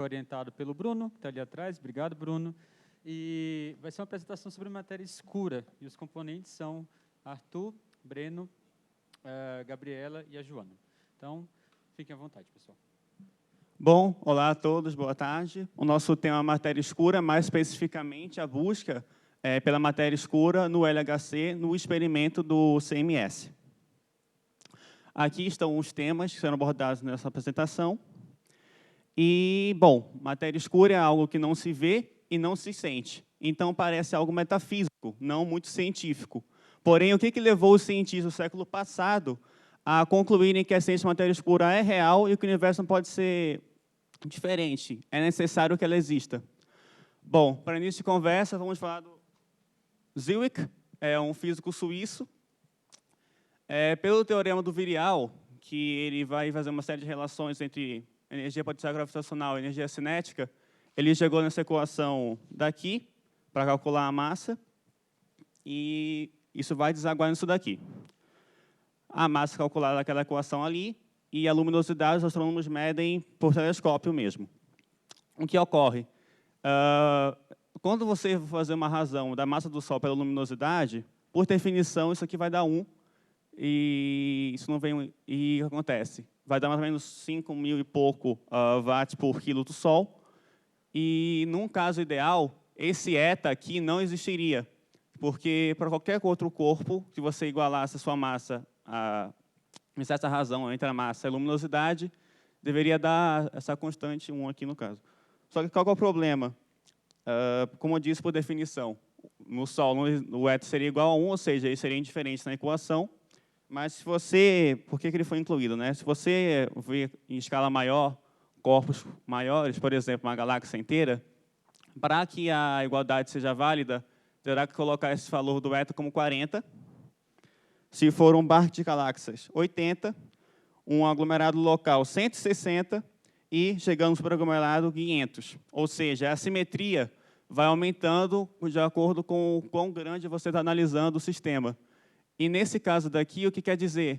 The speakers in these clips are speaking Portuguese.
orientado pelo Bruno, que está ali atrás. Obrigado, Bruno. E vai ser uma apresentação sobre matéria escura. E os componentes são Arthur, Breno, Gabriela e a Joana. Então, fiquem à vontade, pessoal. Bom, olá a todos, boa tarde. O nosso tema é matéria escura, mais especificamente a busca pela matéria escura no LHC, no experimento do CMS. Aqui estão os temas que serão abordados nessa apresentação. E, bom, matéria escura é algo que não se vê e não se sente. Então, parece algo metafísico, não muito científico. Porém, o que levou os cientistas do século passado a concluírem que a ciência de matéria escura é real e que o universo não pode ser diferente? É necessário que ela exista. Bom, para início de conversa, vamos falar do Zwick, é um físico suíço. Pelo teorema do virial, que ele vai fazer uma série de relações entre energia potencial gravitacional e energia cinética, ele chegou nessa equação daqui, para calcular a massa, e isso vai desaguar nisso daqui. A massa calculada naquela equação ali, e a luminosidade os astrônomos medem por telescópio mesmo. O que ocorre? Quando você for fazer uma razão da massa do Sol pela luminosidade, por definição, isso aqui vai dar 1, e isso não vem. E o que acontece? Vai dar mais ou menos 5.000 e pouco watts por quilo do Sol. E, num caso ideal, esse eta aqui não existiria. Porque, para qualquer outro corpo, se você igualasse a sua massa, essa razão entre a massa e a luminosidade, deveria dar essa constante 1 aqui no caso. Só que qual é o problema? Como eu disse por definição, no Sol o eta seria igual a 1, ou seja, ele seria indiferente na equação. Mas se você, por que ele foi incluído, né? Se você ver em escala maior, corpos maiores, por exemplo, uma galáxia inteira, para que a igualdade seja válida, terá que colocar esse valor do eta como 40. Se for um barco de galáxias, 80, um aglomerado local, 160, e chegamos para o aglomerado 500. Ou seja, a simetria vai aumentando de acordo com o quão grande você está analisando o sistema. E, nesse caso daqui, o que quer dizer?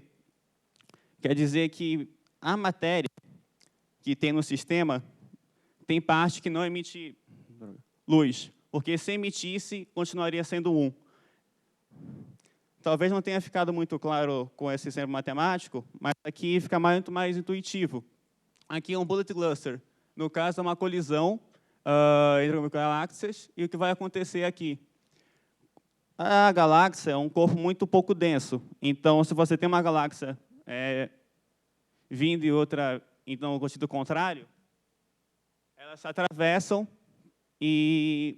Quer dizer que a matéria que tem no sistema tem parte que não emite luz, porque se emitisse, continuaria sendo 1. Talvez não tenha ficado muito claro com esse exemplo matemático, mas aqui fica muito mais intuitivo. Aqui é um bullet cluster. No caso, é uma colisão entre galáxias, e o que vai acontecer aqui? A galáxia é um corpo muito pouco denso. Então, se você tem uma galáxia vindo e outra então, no sentido contrário, elas se atravessam e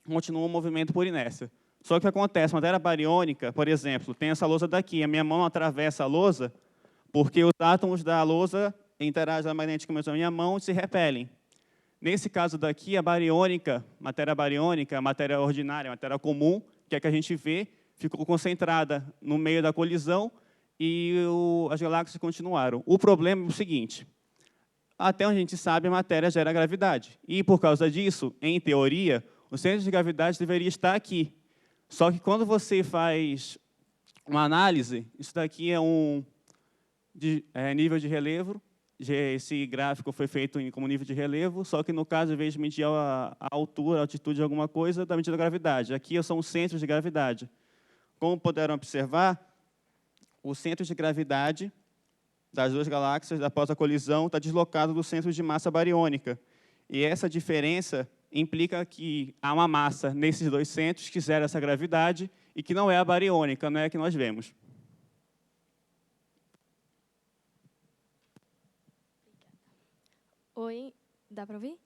continuam o movimento por inércia. Só que o que acontece? A matéria bariônica, por exemplo, tem essa lousa daqui. A minha mão atravessa a lousa porque os átomos da lousa interagem magneticamente com a minha mão e se repelem. Nesse caso daqui, a matéria ordinária, a matéria comum, que é que a gente vê, ficou concentrada no meio da colisão e as galáxias continuaram. O problema é o seguinte: até onde a gente sabe, a matéria gera gravidade. E, por causa disso, em teoria, o centro de gravidade deveria estar aqui. Só que, quando você faz uma análise, isso daqui é nível de relevo. Esse gráfico foi feito como nível de relevo, só que, no caso, em vez de medir a altura, a altitude de alguma coisa, está medindo a gravidade. Aqui são os centros de gravidade. Como puderam observar, o centro de gravidade das duas galáxias, após a colisão, está deslocado do centro de massa bariônica. E essa diferença implica que há uma massa nesses dois centros que gera essa gravidade e que não é a bariônica, não é a que nós vemos. Oi, dá para ouvir?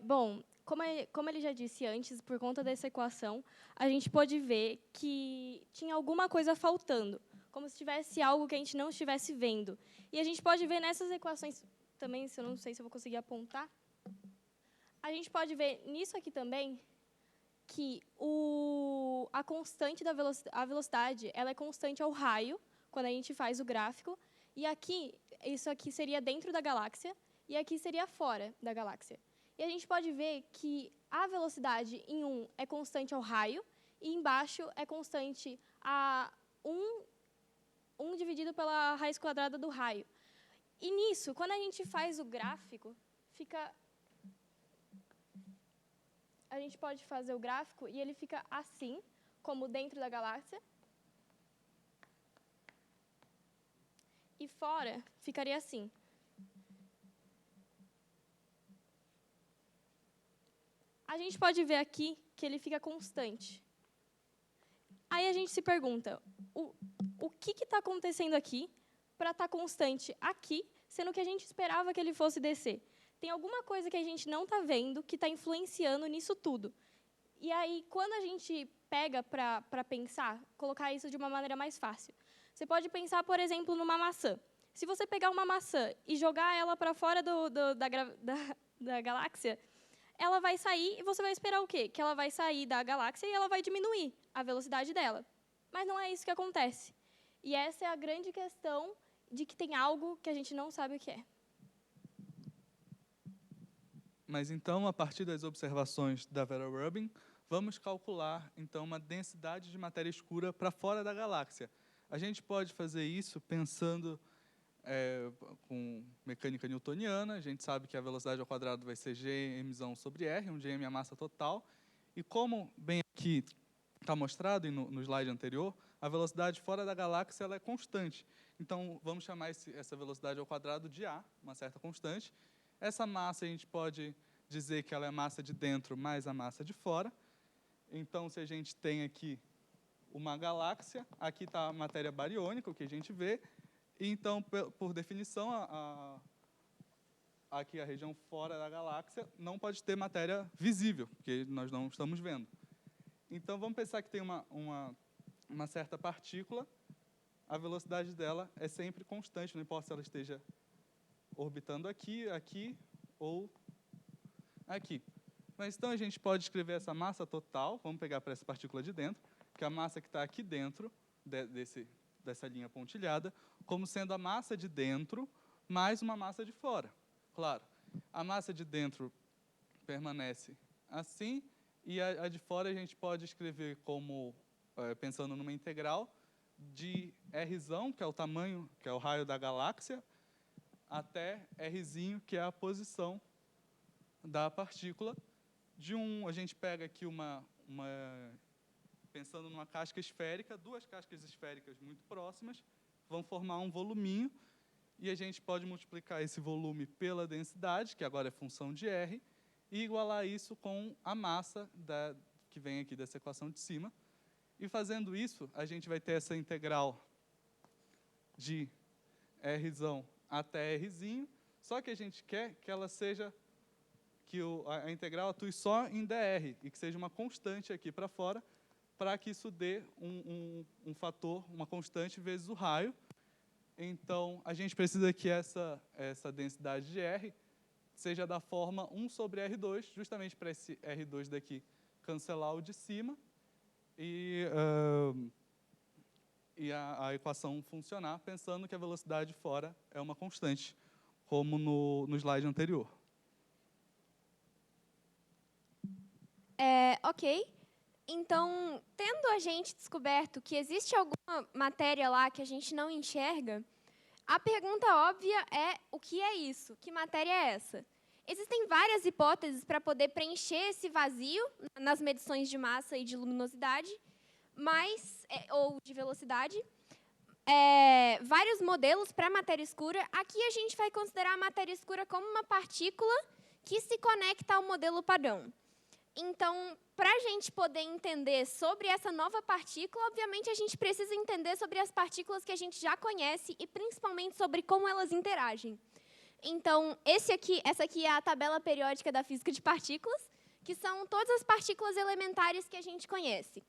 Bom, como ele já disse antes, por conta dessa equação, a gente pôde ver que tinha alguma coisa faltando, como se tivesse algo que a gente não estivesse vendo. E a gente pode ver nessas equações também, eu não sei se eu vou conseguir apontar, a gente pode ver nisso aqui também que a constante da velocidade ela é constante ao raio, quando a gente faz o gráfico, e aqui, isso aqui seria dentro da galáxia, e aqui seria fora da galáxia. E a gente pode ver que a velocidade em 1 é constante ao raio, e embaixo é constante a 1 dividido pela raiz quadrada do raio. E nisso, quando a gente faz o gráfico, fica a gente pode fazer o gráfico e ele fica assim, como dentro da galáxia. E fora ficaria assim. A gente pode ver aqui que ele fica constante. Aí a gente se pergunta, o que está acontecendo aqui para estar constante aqui, sendo que a gente esperava que ele fosse descer? Tem alguma coisa que a gente não está vendo que está influenciando nisso tudo. E aí, quando a gente pega para pensar, colocar isso de uma maneira mais fácil, você pode pensar, por exemplo, numa maçã. Se você pegar uma maçã e jogar ela para fora da galáxia, ela vai sair e você vai esperar o quê? Que ela vai sair da galáxia e ela vai diminuir a velocidade dela. Mas não é isso que acontece. E essa é a grande questão de que tem algo que a gente não sabe o que é. Mas, então, a partir das observações da Vera Rubin, vamos calcular, então, uma densidade de matéria escura para fora da galáxia. A gente pode fazer isso pensando com mecânica newtoniana. A gente sabe que a velocidade ao quadrado vai ser gm sobre r, onde m é a massa total. E como bem aqui está mostrado no slide anterior, a velocidade fora da galáxia ela é constante. Então, vamos chamar essa velocidade ao quadrado de a, uma certa constante. Essa massa a gente pode dizer que ela é a massa de dentro mais a massa de fora. Então, se a gente tem aqui uma galáxia, aqui está a matéria bariônica, o que a gente vê. E, então, por definição, aqui a região fora da galáxia não pode ter matéria visível, porque nós não estamos vendo. Então, vamos pensar que tem uma certa partícula, a velocidade dela é sempre constante, não importa se ela esteja orbitando aqui, aqui ou aqui. Mas, então, a gente pode escrever essa massa total, vamos pegar para essa partícula de dentro, que é a massa que está aqui dentro dessa linha pontilhada, como sendo a massa de dentro mais uma massa de fora. Claro, a massa de dentro permanece assim, e a de fora a gente pode escrever como, pensando numa integral, de Rzão, que é o tamanho, que é o raio da galáxia, até Rzinho, que é a posição da partícula. A gente pega aqui pensando numa casca esférica, duas cascas esféricas muito próximas, vão formar um voluminho, e a gente pode multiplicar esse volume pela densidade, que agora é função de R, e igualar isso com a massa que vem aqui dessa equação de cima. E fazendo isso, a gente vai ter essa integral de Rzão até Rzinho, só que a gente quer que ela seja, que a integral atue só em dr, e que seja uma constante aqui para fora, para que isso dê um fator, uma constante vezes o raio. Então, a gente precisa que essa densidade de R seja da forma 1 sobre R2, justamente para esse R2 daqui cancelar o de cima e a equação funcionar, pensando que a velocidade fora é uma constante, como no slide anterior. Ok. Então, tendo a gente descoberto que existe alguma matéria lá que a gente não enxerga, a pergunta óbvia é: o que é isso? Que matéria é essa? Existem várias hipóteses para poder preencher esse vazio nas medições de massa e de luminosidade, ou de velocidade. Vários modelos para matéria escura. Aqui a gente vai considerar a matéria escura como uma partícula que se conecta ao modelo padrão. Então, para a gente poder entender sobre essa nova partícula, obviamente a gente precisa entender sobre as partículas que a gente já conhece e principalmente sobre como elas interagem. Então, essa aqui é a tabela periódica da física de partículas, que são todas as partículas elementares que a gente conhece.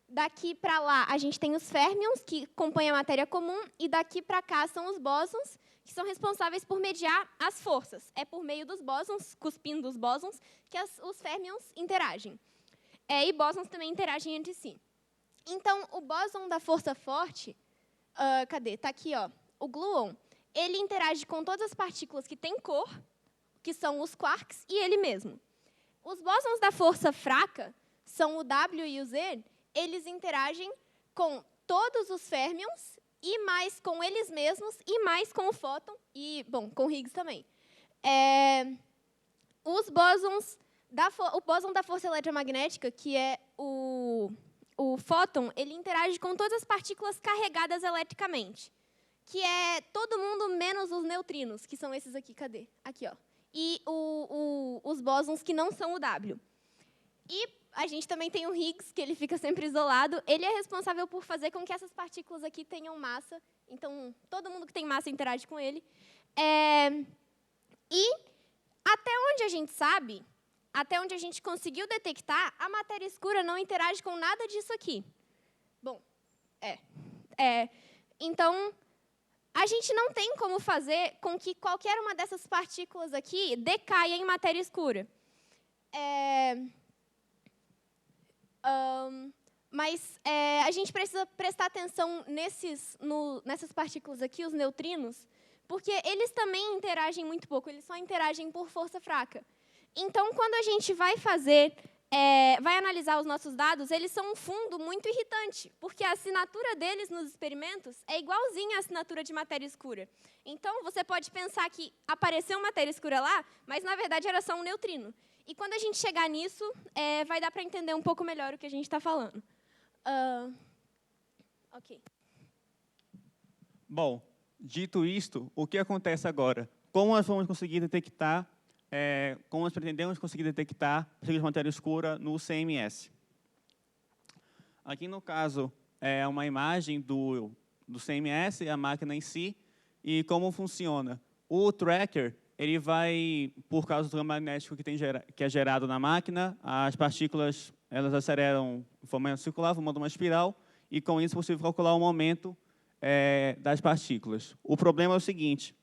Daqui para lá, a gente tem os férmions, que compõem a matéria comum, e daqui para cá são os bósons, que são responsáveis por mediar as forças. É por meio dos bósons, cuspindo os bósons, que os férmions interagem. E bósons também interagem entre si. Então, o bóson da força forte, Está aqui, ó. O gluon, ele interage com todas as partículas que têm cor, que são os quarks, e ele mesmo. Os bósons da força fraca, são o W e o Z, eles interagem com todos os férmions, e mais com eles mesmos, e mais com o fóton, e, bom, com Higgs também. Os bósons o bóson da força eletromagnética, que é o fóton, ele interage com todas as partículas carregadas eletricamente, que é todo mundo menos os neutrinos, que são esses aqui, cadê? Aqui, ó. E os bósons que não são o W. E a gente também tem o Higgs, que ele fica sempre isolado. Ele é responsável por fazer com que essas partículas aqui tenham massa. Então, todo mundo que tem massa interage com ele. E, até onde a gente sabe, até onde a gente conseguiu detectar, a matéria escura não interage com nada disso aqui. Bom, então, a gente não tem como fazer com que qualquer uma dessas partículas aqui decaia em matéria escura. Mas a gente precisa prestar atenção nessas partículas aqui, os neutrinos, porque eles também interagem muito pouco, eles só interagem por força fraca. Então, quando a gente vai analisar os nossos dados, eles são um fundo muito irritante, porque a assinatura deles nos experimentos é igualzinha à assinatura de matéria escura. Então, você pode pensar que apareceu matéria escura lá, mas, na verdade, era só um neutrino. E quando a gente chegar nisso, vai dar para entender um pouco melhor o que a gente está falando. Ok. Bom, dito isto, o que acontece agora? Como nós vamos conseguir detectar, como nós pretendemos conseguir detectar partículas de matéria escura no CMS? Aqui, no caso, é uma imagem do CMS, a máquina em si, e como funciona. O tracker, ele vai, por causa do campo magnético que é gerado na máquina, as partículas elas aceleram de forma circular, formando uma espiral, e com isso é possível calcular o momento das partículas. O problema é o seguinte: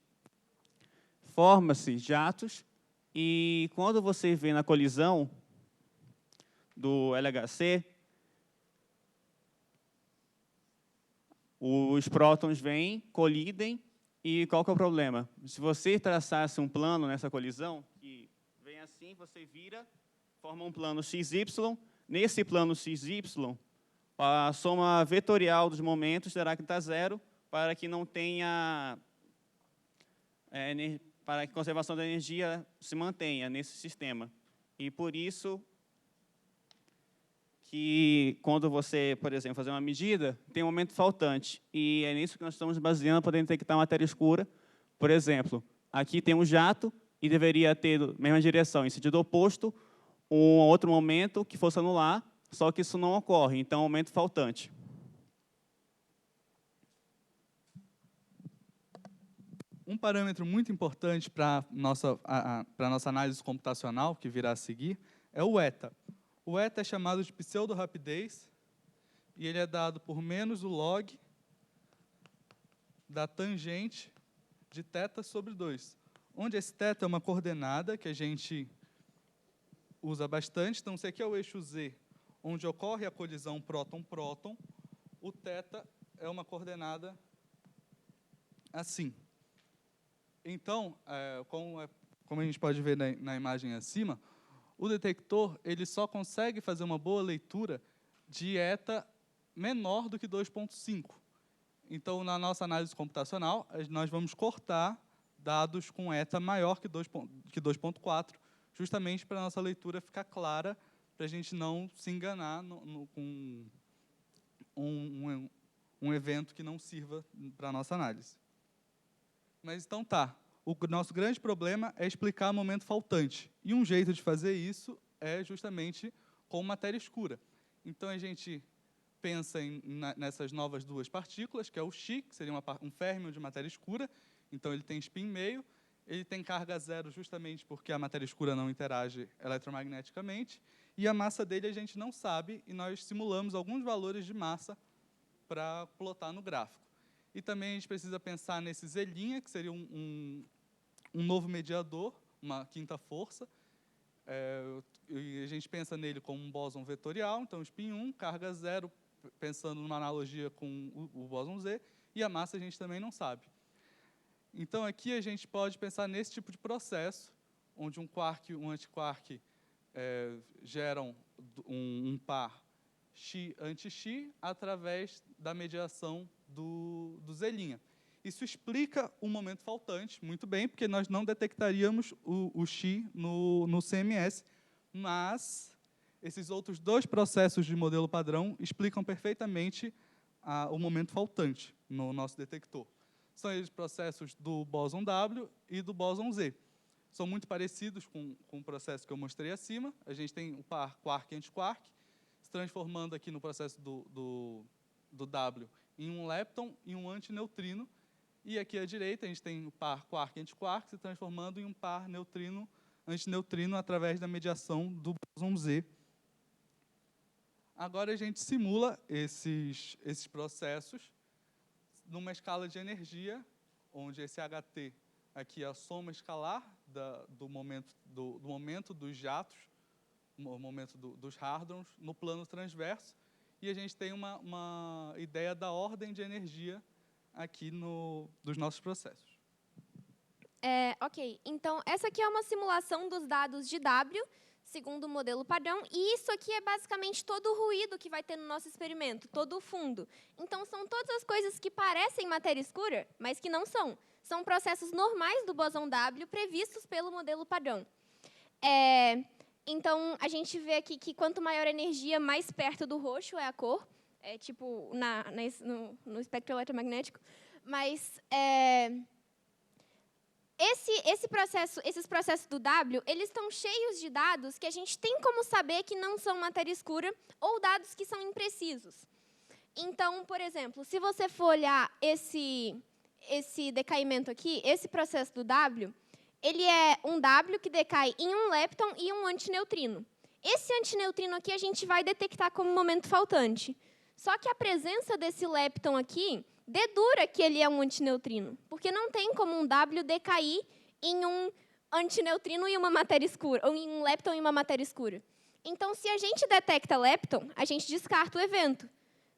forma-se jatos, e quando você vê na colisão do LHC, os prótons vêm, colidem, e qual que é o problema? Se você traçasse um plano nessa colisão, que vem assim, você vira, forma um plano XY. Nesse plano XY, a soma vetorial dos momentos terá que estar zero para que não tenha, para que a conservação da energia se mantenha nesse sistema. E por isso que quando você, por exemplo, fazer uma medida, tem um momento faltante. E é nisso que nós estamos baseando para poder detectar matéria escura. Por exemplo, aqui tem um jato e deveria ter, na mesma direção, em sentido oposto, um outro momento que fosse anular, só que isso não ocorre, então é um momento faltante. Um parâmetro muito importante para a nossa análise computacional, que virá a seguir, é o eta. O eta é chamado de pseudo-rapidez, e ele é dado por menos o log da tangente de θ sobre 2, onde esse θ é uma coordenada que a gente usa bastante. Então, se aqui é o eixo Z, onde ocorre a colisão próton-próton, o θ é uma coordenada assim. Então, como a gente pode ver na imagem acima, o detector ele só consegue fazer uma boa leitura de eta menor do que 2.5. Então, na nossa análise computacional, nós vamos cortar dados com eta maior que 2.4, justamente para a nossa leitura ficar clara, para a gente não se enganar com um evento que não sirva para a nossa análise. Mas então tá. O nosso grande problema é explicar o momento faltante. E um jeito de fazer isso é justamente com matéria escura. Então, a gente pensa nessas novas duas partículas, que é o Xi, que seria um férmio de matéria escura. Então, ele tem spin meio, ele tem carga zero justamente porque a matéria escura não interage eletromagneticamente, e a massa dele a gente não sabe, e nós simulamos alguns valores de massa para plotar no gráfico. E também a gente precisa pensar nesse Z', que seria um novo mediador, uma quinta força. E a gente pensa nele como um bóson vetorial, então spin 1, carga zero, pensando numa analogia com o bóson Z, e a massa a gente também não sabe. Então, aqui a gente pode pensar nesse tipo de processo, onde um quark e um antiquark geram um par X-anti-X através da mediação do Z'. Isso explica o momento faltante muito bem, porque nós não detectaríamos o Xi no CMS, mas esses outros dois processos de modelo padrão explicam perfeitamente o momento faltante no nosso detector. São os processos do bóson W e do bóson Z. São muito parecidos com o processo que eu mostrei acima. A gente tem o par quark e antiquark, se transformando aqui no processo do W em um lepton e um antineutrino. E aqui à direita a gente tem o par quark e antiquark se transformando em um par neutrino-antineutrino através da mediação do bóson Z. Agora a gente simula esses processos numa escala de energia, onde esse HT aqui é a soma escalar do momento dos jatos, o momento dos hadrons, no plano transverso, e a gente tem uma ideia da ordem de energia aqui dos nossos processos. Ok, então essa aqui é uma simulação dos dados de W, segundo o modelo padrão, e isso aqui é basicamente todo o ruído que vai ter no nosso experimento, todo o fundo. Então, são todas as coisas que parecem matéria escura, mas que não são. São processos normais do bóson W previstos pelo modelo padrão. Então, a gente vê aqui que quanto maior a energia, mais perto do roxo é a cor, tipo no espectro eletromagnético. Mas esses processos do W, eles estão cheios de dados que a gente tem como saber que não são matéria escura ou dados que são imprecisos. Então, por exemplo, se você for olhar esse decaimento aqui, esse processo do W, ele é um W que decai em um lepton e um antineutrino. Esse antineutrino aqui a gente vai detectar como momento faltante. Só que a presença desse lepton aqui dedura que ele é um antineutrino, porque não tem como um W decair em um antineutrino e uma matéria escura, ou em um lepton e uma matéria escura. Então, se a gente detecta lepton, a gente descarta o evento,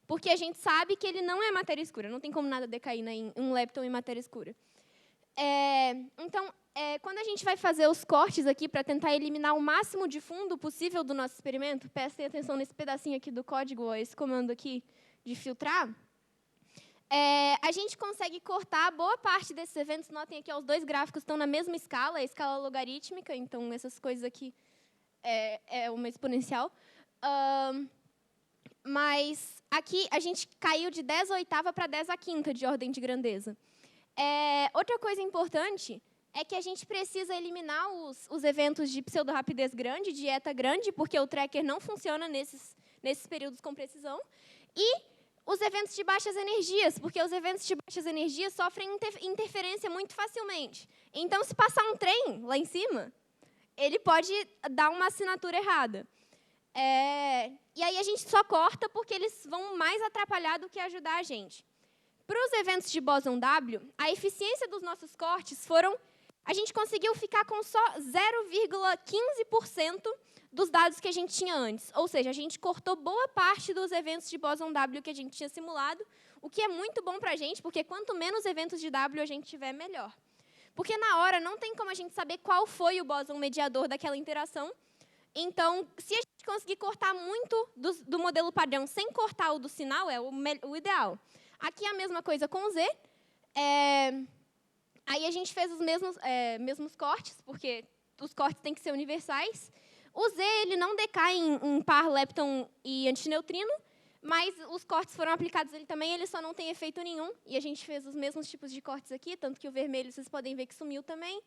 porque a gente sabe que ele não é matéria escura, não tem como nada decair em um lepton e matéria escura. Então, quando a gente vai fazer os cortes aqui para tentar eliminar o máximo de fundo possível do nosso experimento, prestem atenção nesse pedacinho aqui do código, ó, esse comando aqui de filtrar, a gente consegue cortar boa parte desses eventos. Notem aqui, ó, os dois gráficos estão na mesma escala, a escala logarítmica, então essas coisas aqui é uma exponencial. Mas aqui a gente caiu de 10/8 para 10/5 de ordem de grandeza. Outra coisa importante é que a gente precisa eliminar os eventos de pseudo-rapidez grande, de eta grande, porque o tracker não funciona nesses períodos com precisão, e os eventos de baixas energias, porque os eventos de baixas energias sofrem interferência muito facilmente. Então, se passar um trem lá em cima, ele pode dar uma assinatura errada. E aí a gente só corta porque eles vão mais atrapalhar do que ajudar a gente. Para os eventos de bóson W, a eficiência dos nossos cortes foram... A gente conseguiu ficar com só 0,15% dos dados que a gente tinha antes. Ou seja, a gente cortou boa parte dos eventos de bóson W que a gente tinha simulado, o que é muito bom para a gente, porque quanto menos eventos de W a gente tiver, melhor. Porque na hora não tem como a gente saber qual foi o bóson mediador daquela interação. Então, se a gente conseguir cortar muito do modelo padrão sem cortar o do sinal, é o ideal. Aqui é a mesma coisa com o Z. Aí a gente fez os mesmos cortes, porque os cortes têm que ser universais. O Z ele não decai em par lepton e antineutrino, mas os cortes foram aplicados ele também, ele só não tem efeito nenhum. E a gente fez os mesmos tipos de cortes aqui, tanto que o vermelho vocês podem ver que sumiu também.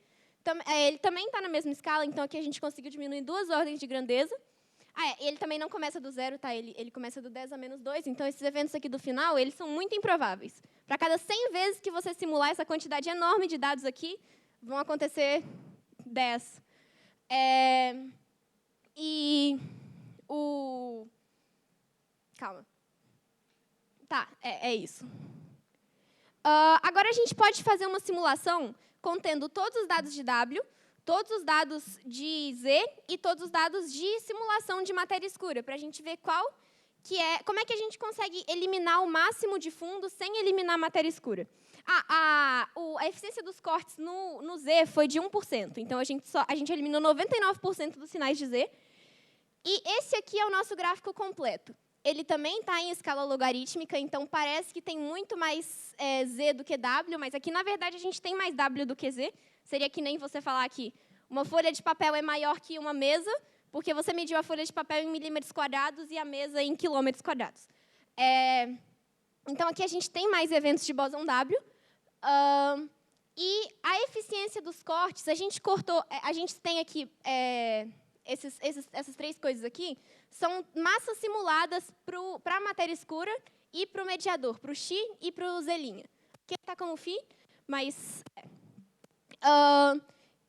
Ele também está na mesma escala, então aqui a gente conseguiu diminuir 2 ordens de grandeza. Ele também não começa do 0, tá? Ele começa do 10 a menos 2, então esses eventos aqui do final, eles são muito improváveis. Para cada 100 vezes que você simular essa quantidade enorme de dados aqui, vão acontecer 10. Calma. Tá, é isso. Agora a gente pode fazer uma simulação contendo todos os dados de W, todos os dados de Z e todos os dados de simulação de matéria escura, para a gente ver como é que a gente consegue eliminar o máximo de fundo sem eliminar a matéria escura. A eficiência dos cortes no Z foi de 1%, então a gente eliminou 99% dos sinais de Z. E esse aqui é o nosso gráfico completo. Ele também está em escala logarítmica, então parece que tem muito mais Z do que W, mas aqui, na verdade, a gente tem mais W do que Z. Seria que nem você falar que uma folha de papel é maior que uma mesa, porque você mediu a folha de papel em milímetros quadrados e a mesa em quilômetros quadrados. Então, aqui a gente tem mais eventos de bóson W. E a eficiência dos cortes, a gente tem aqui essas três coisas aqui, são massas simuladas para a matéria escura e para o mediador, para o Xi e para o Z'. Aqui está como Φ, mas...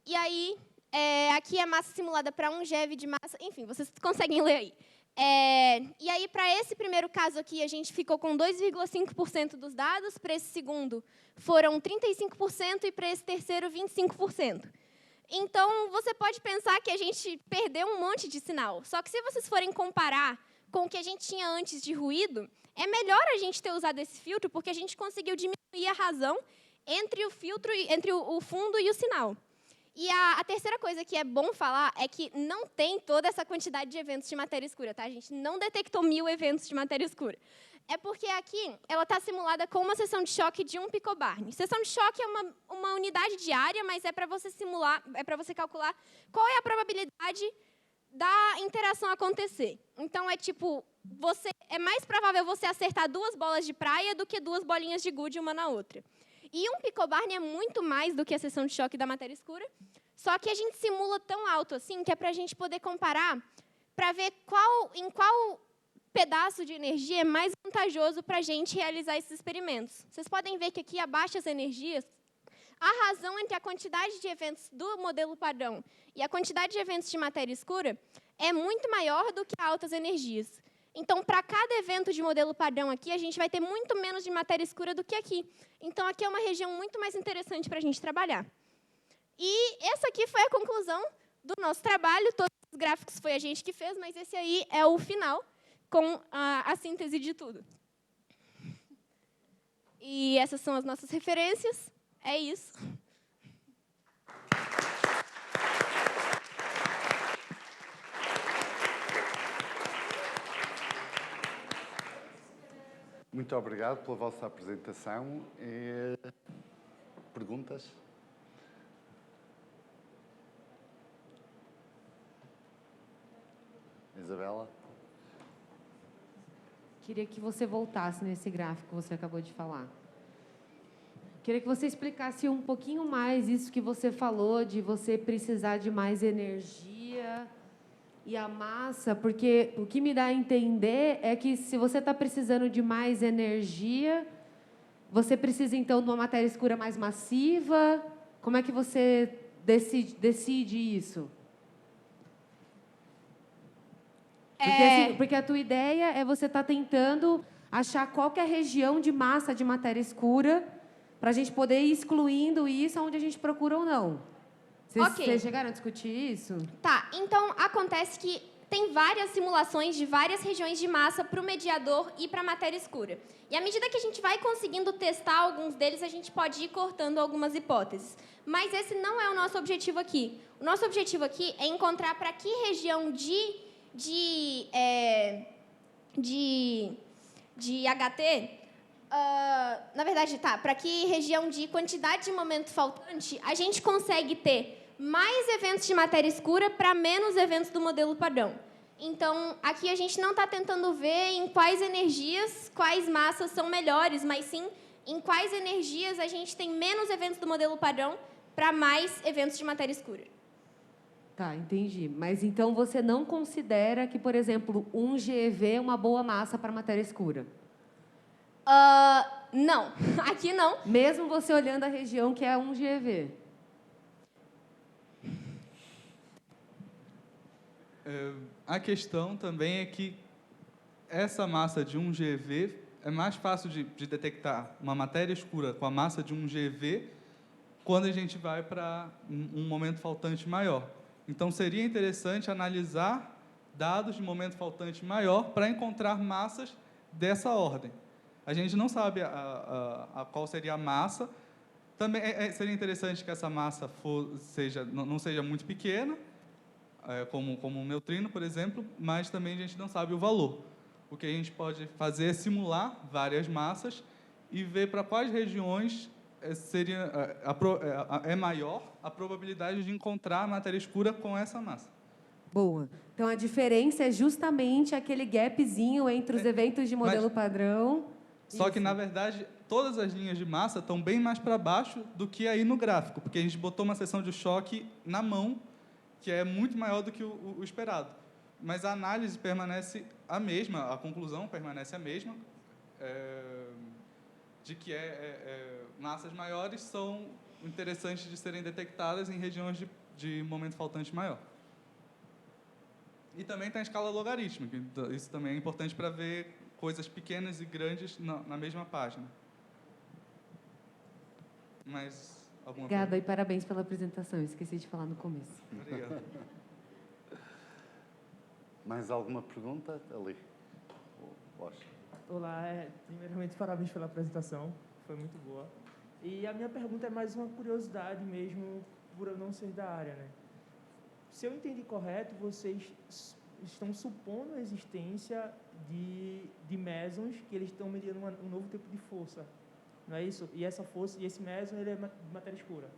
e aí, aqui é massa simulada para 1 GeV de massa, enfim, vocês conseguem ler aí. E aí, para esse primeiro caso aqui, a gente ficou com 2,5% dos dados, para esse segundo foram 35% e para esse terceiro 25%. Então, você pode pensar que a gente perdeu um monte de sinal. Só que se vocês forem comparar com o que a gente tinha antes de ruído, é melhor a gente ter usado esse filtro, porque a gente conseguiu diminuir a razão entre o filtro, entre o fundo e o sinal. E a terceira coisa que é bom falar é que não tem toda essa quantidade de eventos de matéria escura, tá? A gente não detectou 1000 eventos de matéria escura. É porque aqui ela está simulada com uma seção de choque de 1 picobarn. Seção de choque é uma unidade diária, mas é para você simular, é para você calcular qual é a probabilidade da interação acontecer. Então, é tipo, é mais provável você acertar 2 bolas de praia do que 2 bolinhas de gude uma na outra. E 1 picobarn é muito mais do que a seção de choque da matéria escura, só que a gente simula tão alto assim que é para a gente poder comparar para ver em qual pedaço de energia é mais vantajoso para a gente realizar esses experimentos. Vocês podem ver que aqui, a baixas energias, a razão entre a quantidade de eventos do modelo padrão e a quantidade de eventos de matéria escura é muito maior do que a altas energias. Então, para cada evento de modelo padrão aqui, a gente vai ter muito menos de matéria escura do que aqui. Então, aqui é uma região muito mais interessante para a gente trabalhar. E essa aqui foi a conclusão do nosso trabalho. Todos os gráficos foi a gente que fez, mas esse aí é o final, com a síntese de tudo. E essas são as nossas referências. É isso. Muito obrigado pela vossa apresentação. Perguntas? Isabela? Queria que você voltasse nesse gráfico que você acabou de falar. Queria que você explicasse um pouquinho mais isso que você falou, de você precisar de mais energia e a massa, porque o que me dá a entender é que se você está precisando de mais energia, você precisa, então, de uma matéria escura mais massiva. Como é que você decide isso? Porque a tua ideia é você estar tentando achar qual que é a região de massa de matéria escura para a gente poder ir excluindo isso onde a gente procura ou não. Vocês chegaram a discutir isso? Tá, então acontece que tem várias simulações de várias regiões de massa para o mediador e para a matéria escura. E à medida que a gente vai conseguindo testar alguns deles, a gente pode ir cortando algumas hipóteses. Mas esse não é o nosso objetivo aqui. O nosso objetivo aqui é encontrar para que região de HT, na verdade, para que região de quantidade de momento faltante a gente consegue ter mais eventos de matéria escura para menos eventos do modelo padrão. Então, aqui a gente não está tentando ver em quais energias, quais massas são melhores, mas sim em quais energias a gente tem menos eventos do modelo padrão para mais eventos de matéria escura. Tá, entendi. Mas então você não considera que, por exemplo, 1 GeV é uma boa massa para matéria escura? Não, aqui não. Mesmo você olhando a região que é 1 GeV? A questão também é que essa massa de 1 GeV é mais fácil de detectar uma matéria escura com a massa de 1 GeV quando a gente vai para um momento faltante maior. Então, seria interessante analisar dados de momento faltante maior para encontrar massas dessa ordem. A gente não sabe qual seria a massa. Também seria interessante que essa massa não seja muito pequena, como um neutrino, por exemplo, mas também a gente não sabe o valor. O que a gente pode fazer é simular várias massas e ver para quais regiões é maior a probabilidade de encontrar matéria escura com essa massa. Boa. Então, a diferença é justamente aquele gapzinho entre os eventos de modelo padrão. Só que, na verdade, todas as linhas de massa estão bem mais para baixo do que aí no gráfico, porque a gente botou uma seção de choque na mão, que é muito maior do que o esperado. Mas a análise permanece a mesma, a conclusão permanece a mesma, de que massas maiores são interessantes de serem detectadas em regiões de momento faltante maior. E também tem a escala logarítmica, então isso também é importante para ver coisas pequenas e grandes na mesma página. Mais alguma Obrigada e parabéns pela apresentação. Eu esqueci de falar no começo. Obrigado. Mais alguma pergunta? Ali. Olá, primeiramente parabéns pela apresentação, foi muito boa. E a minha pergunta é mais uma curiosidade mesmo, por eu não ser da área, né? Se eu entendi correto, vocês estão supondo a existência de mesons que eles estão medindo um novo tipo de força, não é isso? E essa força, e esse meson, ele é de matéria escura.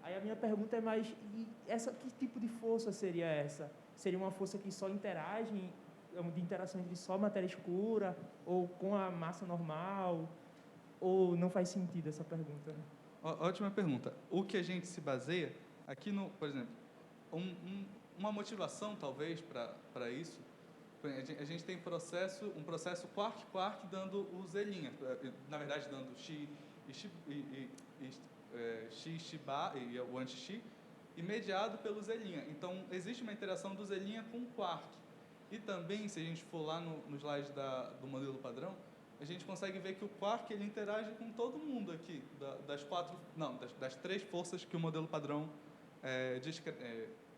Aí a minha pergunta é mais, que tipo de força seria essa? Seria uma força que só interage, de interação entre só matéria escura, ou com a massa normal, ou não faz sentido essa pergunta? Ótima pergunta. O que a gente se baseia, aqui no, por exemplo, uma motivação talvez para isso, a gente tem um processo quark-quark dando o Z', na verdade dando X bar e o anti-X, e mediado pelo Z'. Então, existe uma interação do Z' com o quark. E também, se a gente for lá no slide do modelo padrão, a gente consegue ver que o quark ele interage com todo mundo aqui, das 3 forças que o modelo padrão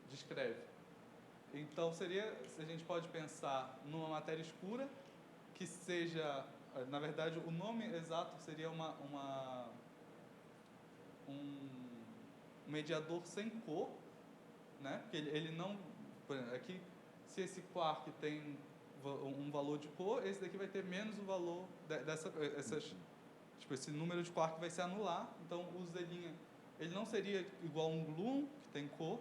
descreve. Então, se a gente pode pensar numa matéria escura, que seja, na verdade, o nome exato seria um mediador sem cor, né? Porque ele não, por exemplo, aqui, se esse quark tem um valor de cor, esse daqui vai ter menos o valor esse número de quark vai se anular. Então, o Z', ele não seria igual a um gluon, que tem cor,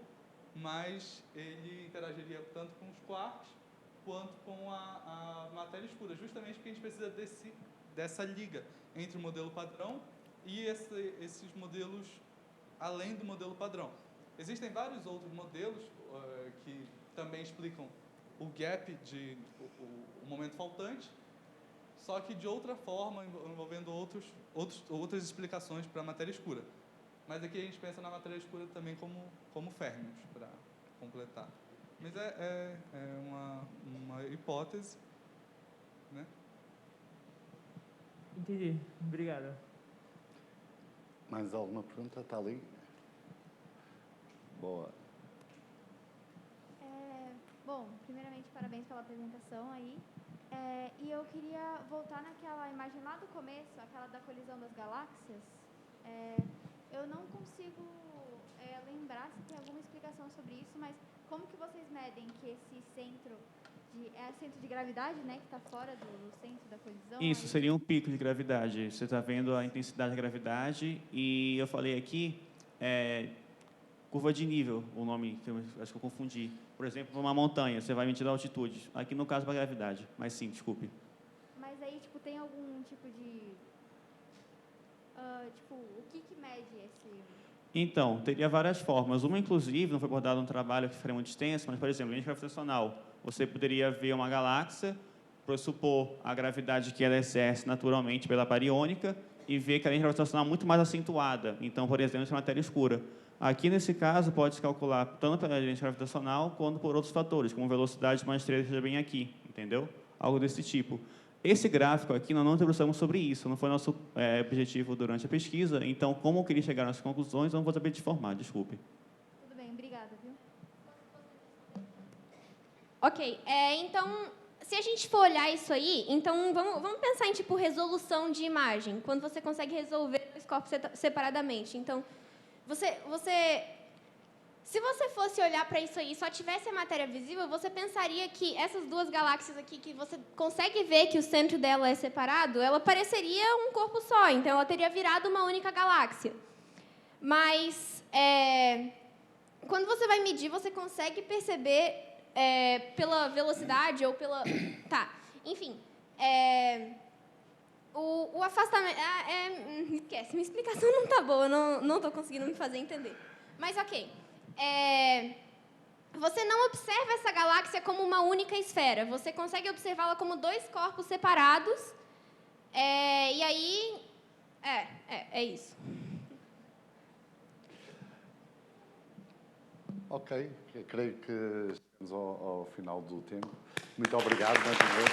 mas ele interagiria tanto com os quarks quanto com a matéria escura, justamente porque a gente precisa dessa liga entre o modelo padrão e esses modelos além do modelo padrão. Existem vários outros modelos que também explicam o gap, o momento faltante, só que de outra forma, envolvendo outras explicações para a matéria escura. Mas aqui a gente pensa na matéria escura também como férmions, para completar. Mas é uma hipótese, né? Entendi. Obrigado. Mais alguma pergunta? Está ali? Boa. Bom, primeiramente, parabéns pela apresentação aí. E eu queria voltar naquela imagem lá do começo, aquela da colisão das galáxias. Eu não consigo lembrar se tem alguma explicação sobre isso, mas como que vocês medem que esse centro centro de gravidade, né, que está fora do centro da colisão? Isso, seria um pico de gravidade. Você está vendo a intensidade da gravidade e eu falei aqui, curva de nível, o nome que eu acho que eu confundi. Por exemplo, uma montanha, você vai medir a altitude. Aqui, no caso, para a gravidade. Mas sim, desculpe. Mas aí, tem algum tipo de... o que mede esse... Então, teria várias formas. Uma, inclusive, não foi abordada no trabalho que foi muito extenso, mas, por exemplo, lente gravitacional. Você poderia ver uma galáxia, pressupor a gravidade que ela exerce naturalmente pela bariônica e ver que a lente gravitacional é muito mais acentuada. Então, por exemplo, essa matéria escura. Aqui, nesse caso, pode-se calcular tanto pela lente gravitacional quanto por outros fatores, como velocidade de uma estrela que esteja bem aqui, entendeu? Algo desse tipo. Esse gráfico aqui, nós não debruçamos sobre isso, não foi nosso objetivo durante a pesquisa, então, como eu queria chegar nessas conclusões, eu não vou saber te informar, desculpe. Tudo bem, obrigada, viu? Ok, então, se a gente for olhar isso aí, então vamos pensar em resolução de imagem, quando você consegue resolver os corpos separadamente. Então, se você fosse olhar para isso aí e só tivesse a matéria visível, você pensaria que essas duas galáxias aqui, que você consegue ver que o centro dela é separado, ela pareceria um corpo só, então ela teria virado uma única galáxia. Mas, quando você vai medir, você consegue perceber pela velocidade ou pela... Tá, enfim. O afastamento... esquece, minha explicação não tá boa, não estou conseguindo me fazer entender. Mas, ok. Você não observa essa galáxia como uma única esfera. Você consegue observá-la como dois corpos separados. E aí... É isso. Ok, creio que chegamos ao final do tempo. Muito obrigado, mais uma vez.